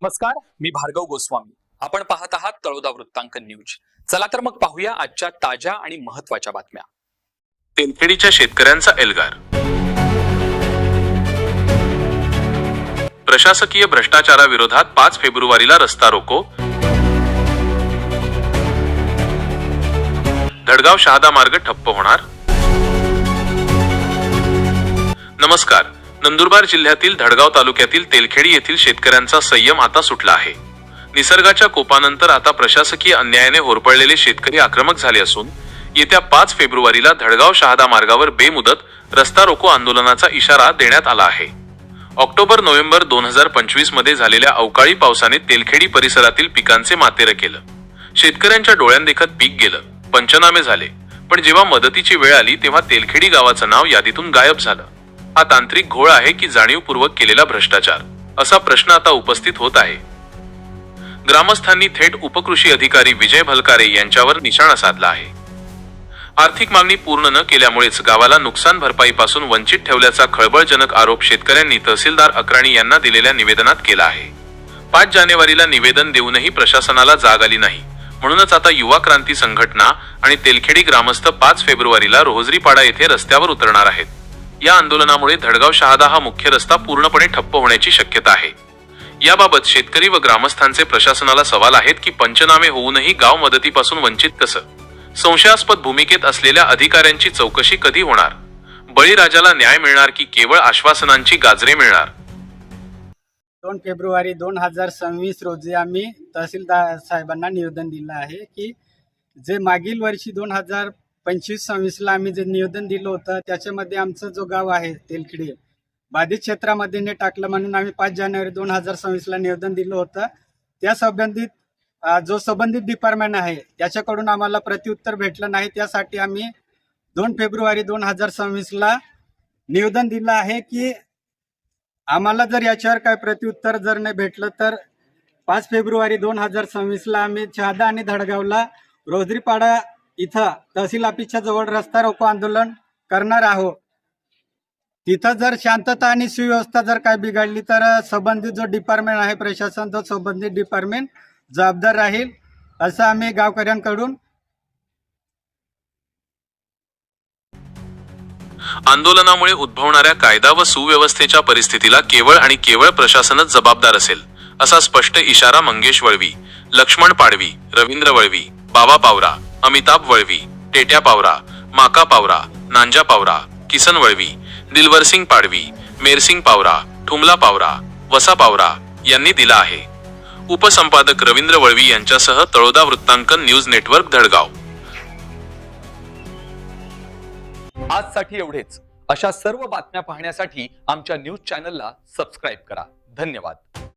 नमस्कार, मी भार्गव गोस्वामी. आपण पाहत आहात तळोदा वृत्तांकन न्यूज. चला तर मग पाहूया आजच्या ताज्या आणि महत्त्वाच्या बातम्या. तेलखेडीच्या शेतकऱ्यांचा एल्गार. प्रशासकीय भ्रष्टाचाराविरोधात 5 फेब्रुवारीला रस्ता रोको. धडगाव शहादा मार्ग ठप्प होणार. नमस्कार. नंदुरबार जिल्ह्यातील धडगाव तालुक्यातील तेलखेडी येथील शेतकऱ्यांचा संयम आता सुटला आहे. निसर्गाच्या कोपानंतर आता प्रशासकीय अन्यायाने होरपळलेले शेतकरी आक्रमक झाले असून येत्या 5 फेब्रुवारीला धडगाव शहादा मार्गावर बेमुदत रस्ता रोको आंदोलनाचा इशारा देण्यात आला आहे. ऑक्टोबर-नोव्हेंबर 2025 मध्ये झालेल्या अवकाळी पावसाने तेलखेडी परिसरातील पिकांचे मातेरं केलं. शेतकऱ्यांच्या डोळ्यांदेखत पीक गेलं, पंचनामे झाले, पण जेव्हा मदतीची वेळ आली तेव्हा तेलखेडी गावाचं नाव यादीतून गायब झालं. हा तांत्रिक घोळ आहे की जाणीवपूर्वक केलेला भ्रष्टाचार, असा प्रश्न आता उपस्थित होत आहे. ग्रामस्थांनी थेट उपकृषी अधिकारी विजय भलकारे यांच्यावर निशाणा साधला आहे. आर्थिक मागणी पूर्ण न केल्यामुळेच गावाला नुकसान भरपाईपासून वंचित ठेवल्याचा खळबळजनक आरोप शेतकऱ्यांनी तहसीलदार अक्राणी यांना दिलेल्या निवेदनात केला आहे. 5 जानेवारीला निवेदन देऊनही प्रशासनाला जाग आली नाही. म्हणूनच आता युवा क्रांती संघटना आणि तेलखेडी ग्रामस्थ 5 फेब्रुवारीला रोहजरीपाडा येथे रस्त्यावर उतरणार आहेत. या आंदोलनामुळे धडगाव शहादा हा मुख्य रस्ता पूर्णपणे ठप्प होण्याची शक्यता आहे. याबाबत शेतकरी व ग्रामस्थांचे प्रशासनाला सवाल आहेत की पंचनामे होऊनही गाव मदतीपासून वंचित कसं? संशयास्पद भूमिकेत असलेल्या अधिकाऱ्यांची चौकशी कधी होणार? बळीराजाला न्याय मिळणार की केवळ आश्वासनांची गाजरे मिळणार? 2 फेब्रुवारी 2026 रोजी आम्ही तहसीलदार साहेबांना निवेदन दिलं आहे की जे मागील वर्षी 2025-26ला आम्ही जे निवेदन दिलं होतं त्याच्यामध्ये आमचं जो गाव आहे तेलखेडी बाधित क्षेत्रामध्ये ने टाकलं म्हणून आम्ही 5 जानेवारी 2026ला निवेदन दिलं होतं. त्या संबंधित जो संबंधित डिपार्टमेंट आहे त्याच्याकडून आम्हाला प्रत्युत्तर भेटलं नाही. त्यासाठी आम्ही 2 फेब्रुवारी 2026ला निवेदन दिलं आहे की आम्हाला जर याच्यावर काय प्रत्युत्तर जर नाही भेटलं तर 5 फेब्रुवारी 2026ला आम्ही शहादा आणि धडगावला रोहजरीपाडा इथं तहसील ऑफिसच्या जवळ रस्ता रोको आंदोलन करणार आहोत. तिथं जर शांतता आणि सुव्यवस्था जर काय बिघडली तर संबंधित जो डिपार्टमेंट आहे प्रशासन तो संबंधित डिपार्टमेंट जबाबदार राहील, असं आम्ही गावकऱ्यांकडून. आंदोलनामुळे उद्भवणाऱ्या कायदा व सुव्यवस्थेच्या परिस्थितीला केवळ आणि केवळ प्रशासनच जबाबदार असेल, असा स्पष्ट इशारा मंगेश वळवी, लक्ष्मण पाडवी, रवींद्र वळवी, बाबा पावरा, अमिताभ वळवी, टेट्या पावरा, माका पावरा, नांजा पावरा, किसन वळवी, दिलवरसिंग पाडवी, मेरसिंग पावरा, ठुमला पावरा, वसा पावरा यांनी दिला आहे. उपसंपादक रवींद्र वळवी यांच्यासह तळोदा वृत्तांकन न्यूज नेटवर्क धडगाव. आजसाठी एवढेच. अशा सर्व बातम्या पाहण्यासाठी आमच्या न्यूज चॅनलला सबस्क्राईब करा. धन्यवाद.